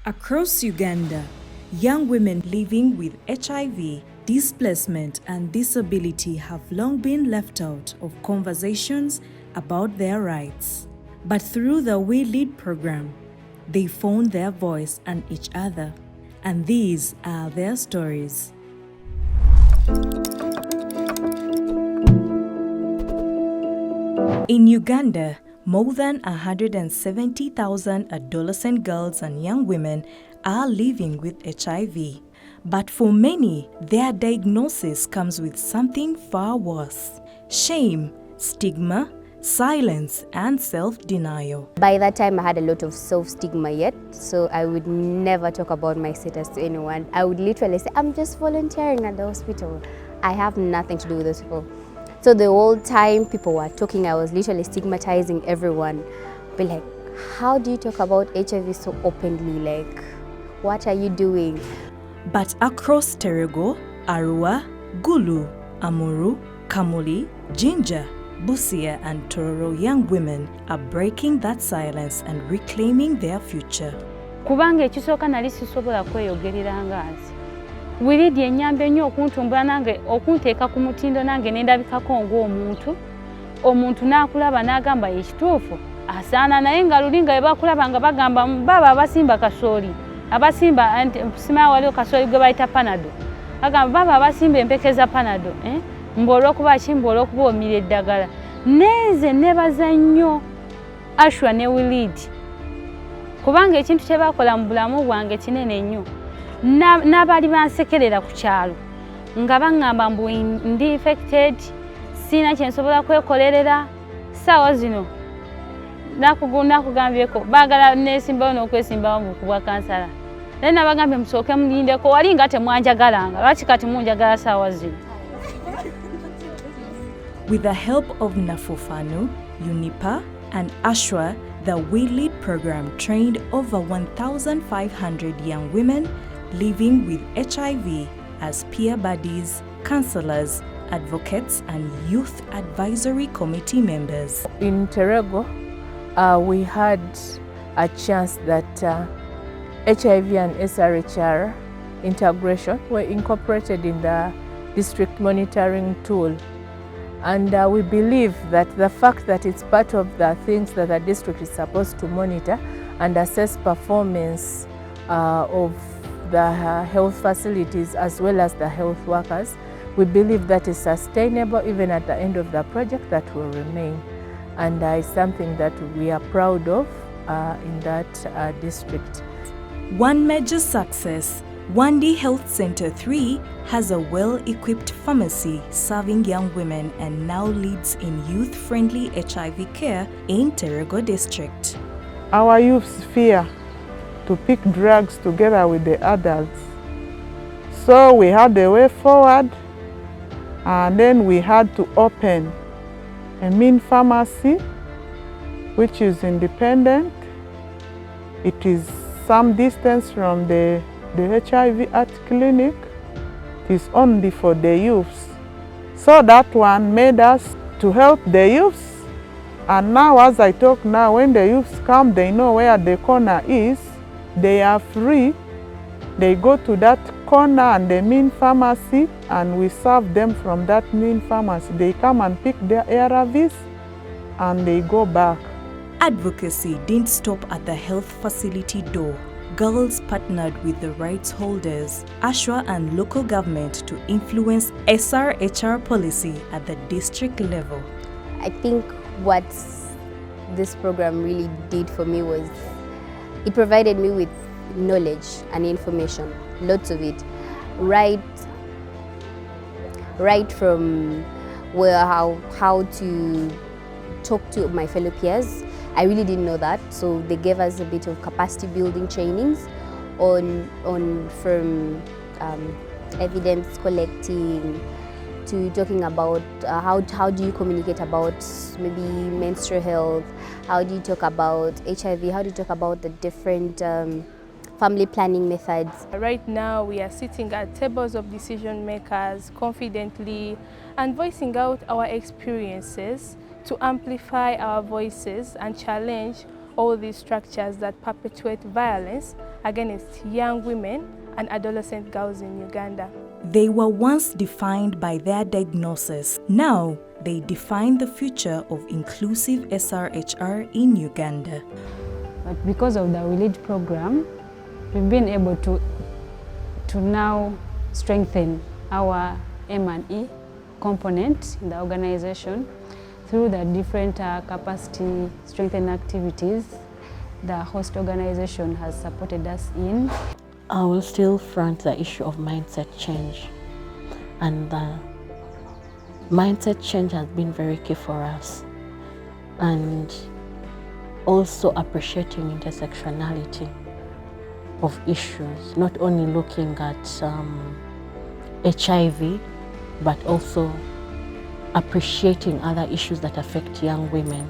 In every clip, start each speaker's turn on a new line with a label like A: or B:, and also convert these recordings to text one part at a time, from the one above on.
A: Across Uganda, young women living with HIV, displacement and disability have long been left out of conversations about their rights. But through the We Lead program, they found their voice and each other. And these are their stories. In Uganda, more than 170,000 adolescent girls and young women are living with HIV. But for many, their diagnosis comes with something far worse: shame, stigma, silence, and self-denial.
B: By that time, I had a lot of self-stigma yet, so I would never talk about my status to anyone. I would literally say, I'm just volunteering at the hospital. I have nothing to do with those people. So the whole time people were talking, I was literally stigmatizing everyone. Be like, how do you talk about HIV so openly? Like, what are you doing?
A: But across Terego, Arua, Gulu, Amuru, Kamuli, Jinja, Busia and Tororo, young women are breaking that silence and reclaiming their future.
C: Kubanga ekisooka nali sisobola kweyogerera ngazi. Wiridi enyambe nnyo okuntumbula nange okunteeka ku mutindo nange nendabikako ng'omuntu. Omuntu n'akulaba n'agamba ekituufu asaana naye nga luli nga bwe bakulaba nga bagamba baba abasimba kasooli. Abasimba sima waliwo kasooli gwe bayita panado. Bagamba baba abasimba empeke za panado. Olw'okuba kimba olw'okuba omira eddagala. Neze nebaza nnyo Ashwa ne Wilid. Kubanga ekintu kye bakola mu bulamu bwange kinene nnyo. N'abaali bansekerera ku kyalo nga baŋŋamba mbu ndi infected, siina kye nsobola kwekolerera. Ssaawa zino nakugambyeko baagala neesimbawo n'okwesimbawo mu kubwa kansala. Naye nabagambye musooke mulindeko, wali nga temwanjagalanga, lwaki kati munjagala ssaawa zino?
A: With the help of Nafufanu, Unipa, and Ashwa, the We Lead program trained over 1,500 young women living with HIV as peer buddies, counselors, advocates, and youth advisory committee members.
D: In Terego, we had a chance that HIV and SRHR integration were incorporated in the district monitoring tool. And we believe that the fact that it's part of the things that the district is supposed to monitor and assess performance of the health facilities as well as the health workers, we believe that is sustainable even at the end of the project, that will remain. And it's something that we are proud of in that district.
A: One major success, Wandi Health Center 3 has a well-equipped pharmacy serving young women and now leads in youth-friendly HIV care in Terego district.
E: Our youths fear to pick drugs together with the adults. So we had a way forward, and then we had to open a main pharmacy which is independent. It is some distance from the HIV art clinic. It is only for the youths. So that one made us to help the youths. And now as I talk now, when the youths come, they know where the corner is. They are free. They go to that corner and the main pharmacy, and we serve them from that main pharmacy. They come and pick their ARVs and they go back.
A: Advocacy didn't stop at the health facility door. Girls partnered with the rights holders, Ashwa and local government to influence SRHR policy at the district level.
B: I think what this program really did for me was it provided me with knowledge and information, lots of it, right from how to talk to my fellow peers. I really didn't know that, so they gave us a bit of capacity building trainings from evidence collecting to talking about how do you communicate about maybe menstrual health, how do you talk about HIV, how do you talk about the different family planning methods.
F: Right now we are sitting at tables of decision makers confidently and voicing out our experiences to amplify our voices and challenge all these structures that perpetuate violence against young women and adolescent girls in Uganda.
A: They were once defined by their diagnosis. Now, they define the future of inclusive SRHR in Uganda.
C: But because of the We Lead program, we've been able to now strengthen our M&E component in the organization through the different capacity strengthening activities the host organization has supported us in.
G: I will still front the issue of mindset change, and mindset change has been very key for us, and also appreciating intersectionality of issues, not only looking at HIV, but also appreciating other issues that affect young women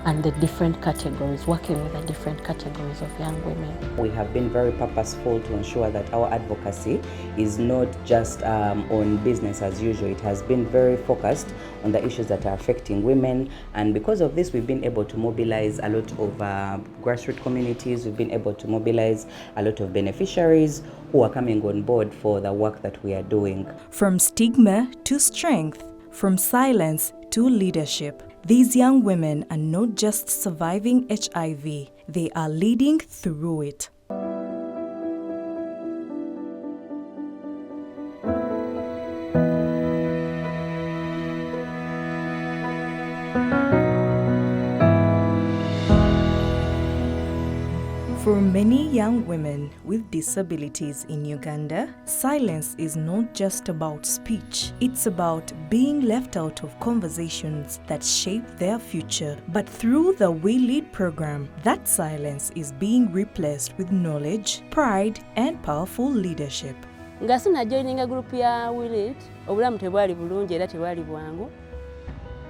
G: and the different categories, working with the different categories of young women.
H: We have been very purposeful to ensure that our advocacy is not just on business as usual. It has been very focused on the issues that are affecting women, and because of this we've been able to mobilize a lot of grassroots communities. We've been able to mobilize a lot of beneficiaries who are coming on board for the work that we are doing.
A: From stigma to strength, from silence to leadership, these young women are not just surviving HIV, they are leading through it. For many young women with disabilities in Uganda, silence is not just about speech. It's about being left out of conversations that shape their future. But through the We Lead program, that silence is being replaced with knowledge, pride, and powerful leadership.
I: Nga sinajoininga group ya We Lead, obulamu tebwali bulungi era tebwali bwangu.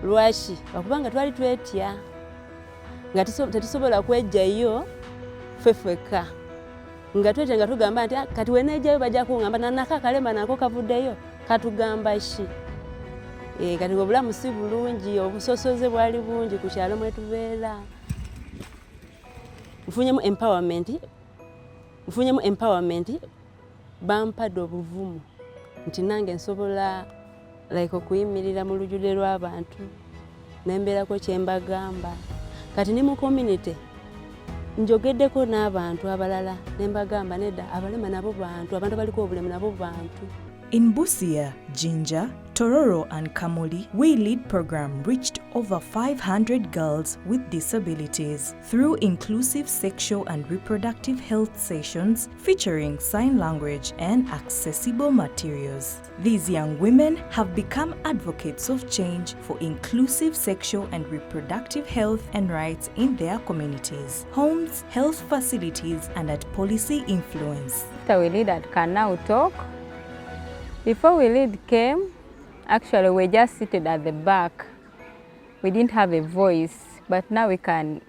I: Lwaki? Bakubanga twali twetya nga tetusobola kwejjayo fefeka nga twete nga tugamba nti kati wenejayo bajja kungamba nanaka kalemba nako kavuddeyo katugamba shi kati obulamu si bulungi, obusosoze bwali bungi ku kyalo mwe tubeera. Mfunyemu empowerment bampadde obuvumu nti nange nsobola okuyimirira mu lujjudde lw'abantu nembeerako kyembagamba. Kati ni mu community njogeddeko n'abantu abalala nembagamba nedda abalema nabo bantu, abantu abaliko obulemu nabo bantu.
A: In Busia, Jinja, Tororo and Kamuli, We Lead program reached over 500 girls with disabilities through inclusive sexual and reproductive health sessions featuring sign language and accessible materials. These young women have become advocates of change for inclusive sexual and reproductive health and rights in their communities, homes, health facilities, and at policy influence.
C: We Lead can now talk. Before We Lead came, actually we just seated at the back. We didn't have a voice, but now we can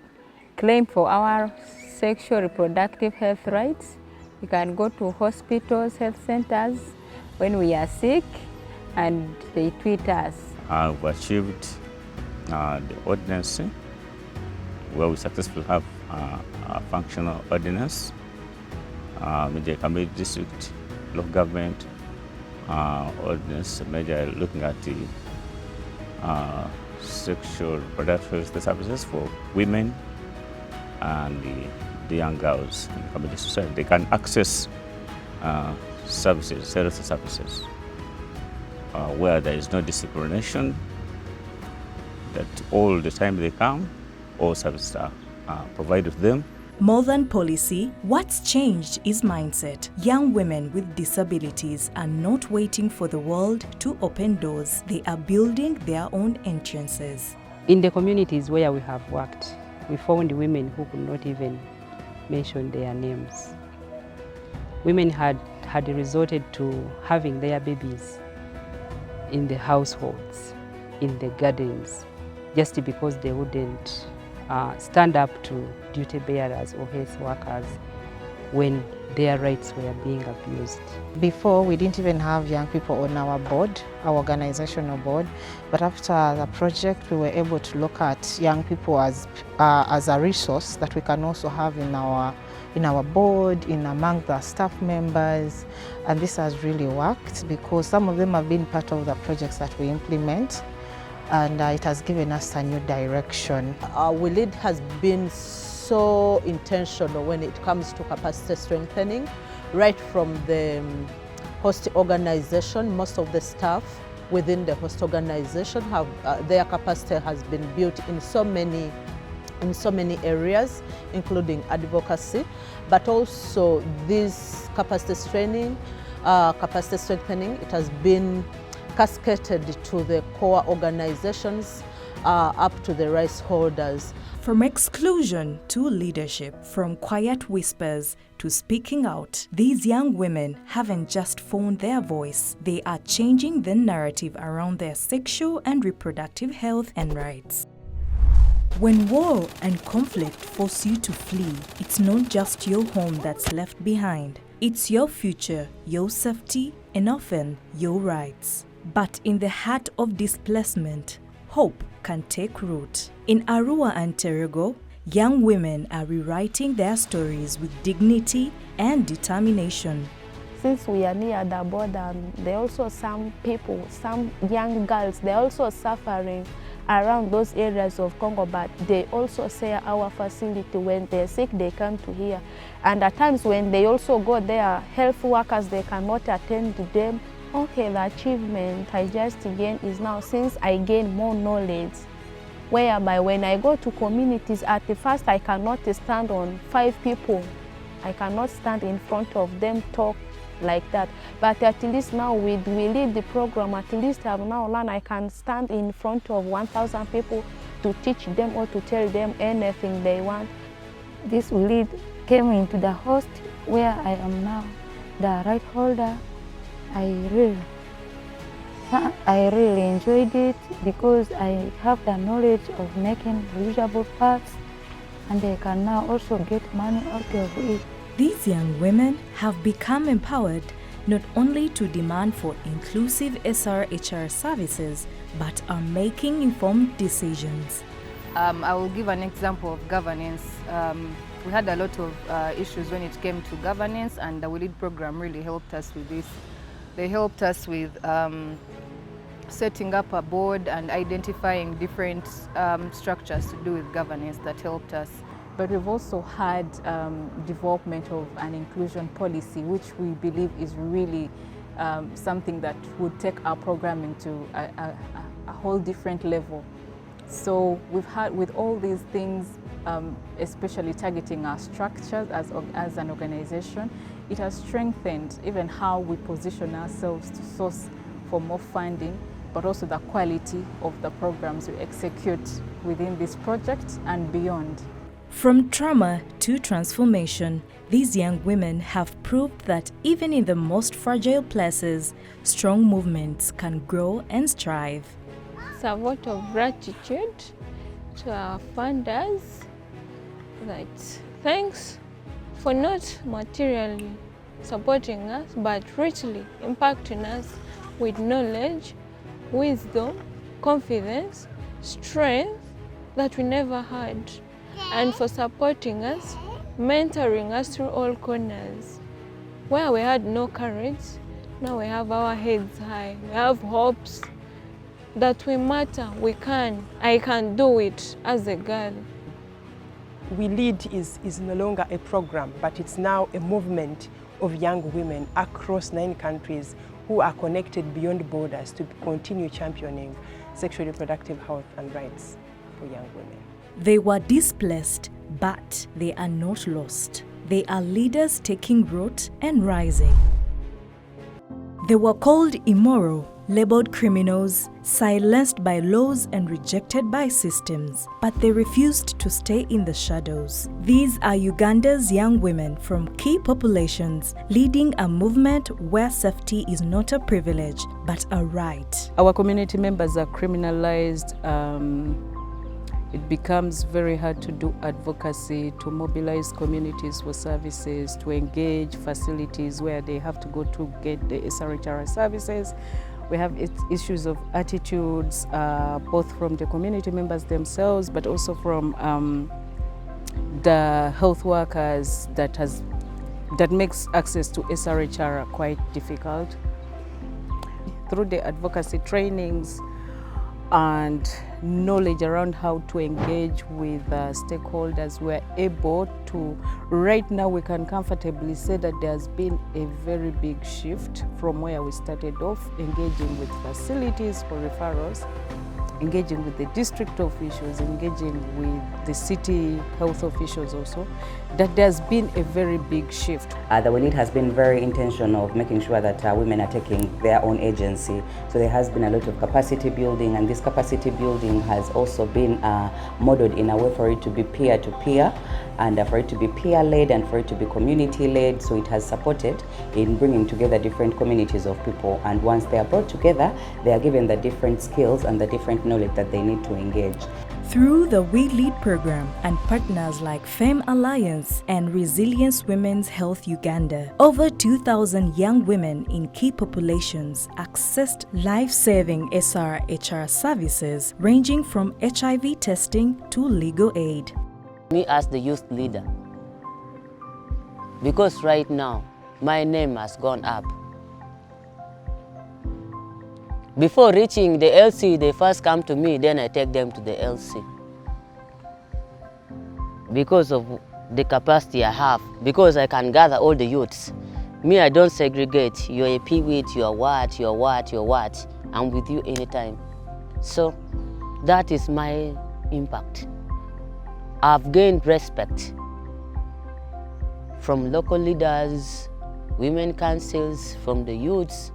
C: claim for our sexual reproductive health rights. We can go to hospitals, health centers when we are sick, and they treat us.
J: I've achieved the ordinance where we successfully have a functional ordinance, Major Kamili District, local government, ordinance major looking at the sexual reproductive services for women and the young girls in the community society. They can access services, health services, where there is no discrimination, that all the time they come, all services are provided to them.
A: More than policy, what's changed is mindset. Young women with disabilities are not waiting for the world to open doors. They are building their own entrances.
K: In the communities where we have worked, we found women who could not even mention their names. Women had resorted to having their babies in the households, in the gardens, just because they wouldn't stand up to duty bearers or health workers when their rights were being abused.
L: Before, we didn't even have young people on our board, our organizational board, but after the project, we were able to look at young people as a resource that we can also have in our board, in among the staff members, and this has really worked because some of them have been part of the projects that we implement, and it has given us a new direction.
M: We lead has been so intentional when it comes to capacity strengthening, right from the host organization. Most of the staff within the host organization have their capacity has been built in so many areas, including advocacy, but also this capacity strengthening, it has been cascaded to the core organizations up to the rights holders.
A: From exclusion to leadership, from quiet whispers to speaking out, these young women haven't just found their voice, they are changing the narrative around their sexual and reproductive health and rights. When war and conflict force you to flee, it's not just your home that's left behind. It's your future, your safety, and often your rights. But in the heart of displacement, hope can take root. In Arua and Terego, young women are rewriting their stories with dignity and determination.
F: Since we are near the border, there are also some people, some young girls, they're also suffering around those areas of Congo, but they also share our facility. When they're sick, they come to here. And at times when they also go there, health workers, they cannot attend to them. Okay, the achievement I just gained is now, since I gain more knowledge, whereby when I go to communities, at the first I cannot stand on 5 people. I cannot stand in front of them, talk like that. But at least now we lead the program, at least I've now learned I can stand in front of 1,000 people to teach them or to tell them anything they want.
N: This lead came into the host where I am now the right holder. I really enjoyed it because I have the knowledge of making reusable parts, and I can now also get money out of it.
A: These young women have become empowered not only to demand for inclusive SRHR services, but are making informed decisions.
O: I will give an example of governance. We had a lot of issues when it came to governance, and the We Lead program really helped us with this. They helped us with setting up a board and identifying different structures to do with governance that helped us.
P: But we've also had development of an inclusion policy, which we believe is really something that would take our programming to a whole different level. So we've had, with all these things, especially targeting our structures as an organization, it has strengthened even how we position ourselves to source for more funding, but also the quality of the programs we execute within this project and beyond.
A: From trauma to transformation, these young women have proved that even in the most fragile places, strong movements can grow and strive.
Q: It's a vote of gratitude to our funders, that thanks for not materially supporting us, but richly impacting us with knowledge, wisdom, confidence, strength that we never had, and for supporting us, mentoring us through all corners. Where we had no courage, now we have our heads high. We have hopes that we matter, we can. I can do it as a girl.
R: We Lead is no longer a program, but it's now a movement of young women across 9 countries who are connected beyond borders to continue championing sexual reproductive health and rights for young women.
A: They were displaced, but they are not lost. They are leaders taking root and rising. They were called immoral, labeled criminals, silenced by laws and rejected by systems, but they refused to stay in the shadows. These are Uganda's young women from key populations, leading a movement where safety is not a privilege, but a right.
S: Our community members are criminalized, it becomes very hard to do advocacy, to mobilize communities for services, to engage facilities where they have to go to get the SRHR services. We have issues of attitudes, both from the community members themselves, but also from the health workers that makes access to SRHR quite difficult. Through the advocacy trainings and knowledge around how to engage with stakeholders, we're able to, right now we can comfortably say that there's been a very big shift from where we started off, engaging with facilities for referrals, engaging with the district officials, engaging with the city health officials also, that there's been a very big shift.
H: The WILID has been very intentional of making sure that women are taking their own agency. So there has been a lot of capacity building, and this capacity building has also been modeled in a way for it to be peer-to-peer, and for it to be peer-led and for it to be community-led. So it has supported in bringing together different communities of people, and once they are brought together, they are given the different skills and the different knowledge that they need to engage.
A: Through the We Lead program and partners like Femme Alliance and Resilience Women's Health Uganda, over 2,000 young women in key populations accessed life-saving SRHR services ranging from HIV testing to legal aid.
T: Me as the youth leader, because right now my name has gone up. Before reaching the LC, they first come to me, then I take them to the LC. Because of the capacity I have, because I can gather all the youths. Me, I don't segregate. You're a PWIT, you're what, you're what, you're what. I'm with you anytime. So that is my impact. I've gained respect from local leaders, women councils, from the youths,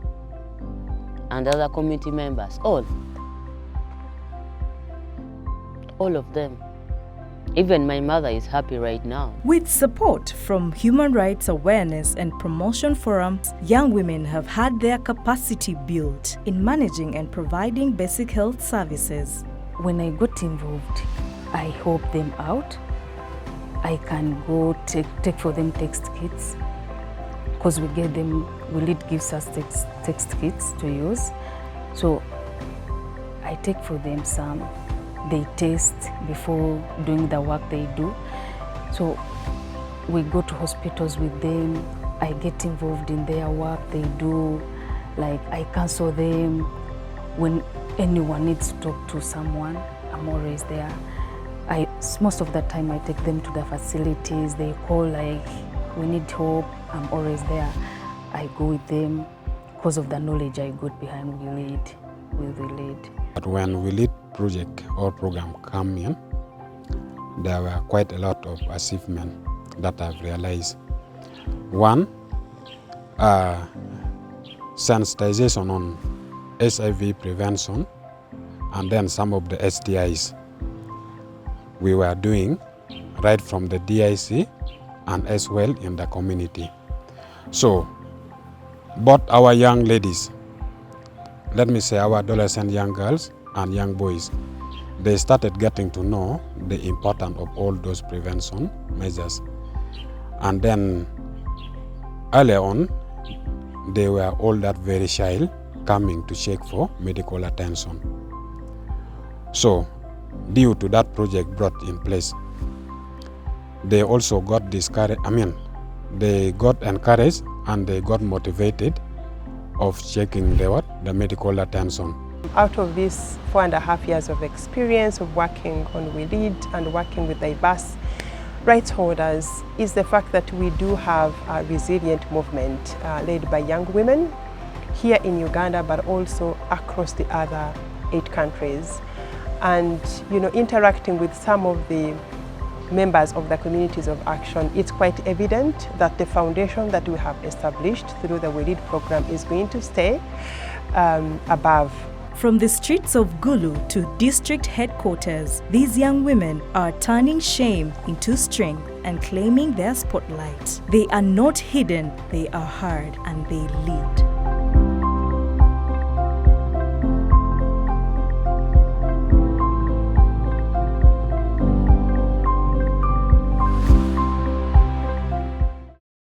T: and other community members, all of them. Even my mother is happy right now.
A: With support from human rights awareness and promotion forums, young women have had their capacity built in managing and providing basic health services.
N: When I got involved, I helped them out. I can go take for them text kits, because we get them, WILID gives us text kits to use. So I take for them some. They test before doing the work they do. So we go to hospitals with them. I get involved in their work they do. Like I counsel them. When anyone needs to talk to someone, I'm always there. Most of the time I take them to the facilities. They call like, we need help, I'm always there. I go with them because of the knowledge I got behind WILID.
U: But when WILID project or program come in, there were quite a lot of achievements that I've realized. One, sensitization on HIV prevention, and then some of the STIs we were doing right from the DIC and as well in the community. So both our young ladies, let me say our adolescent young girls and young boys, they started getting to know the importance of all those prevention measures. And then earlier on, they were all that very shy coming to check for medical attention. So due to that project brought in place, they also got discouraged, they got encouraged and they got motivated of checking the medical attention.
R: Out of these 4.5 years of experience of working on WILID and working with diverse rights holders is the fact that we do have a resilient movement led by young women here in Uganda, but also across the other 8 countries. And interacting with some of the members of the communities of action, it's quite evident that the foundation that we have established through the WILID program is going to stay above.
A: From the streets of Gulu to district headquarters, these young women are turning shame into strength and claiming their spotlight. They are not hidden, they are heard, and they lead.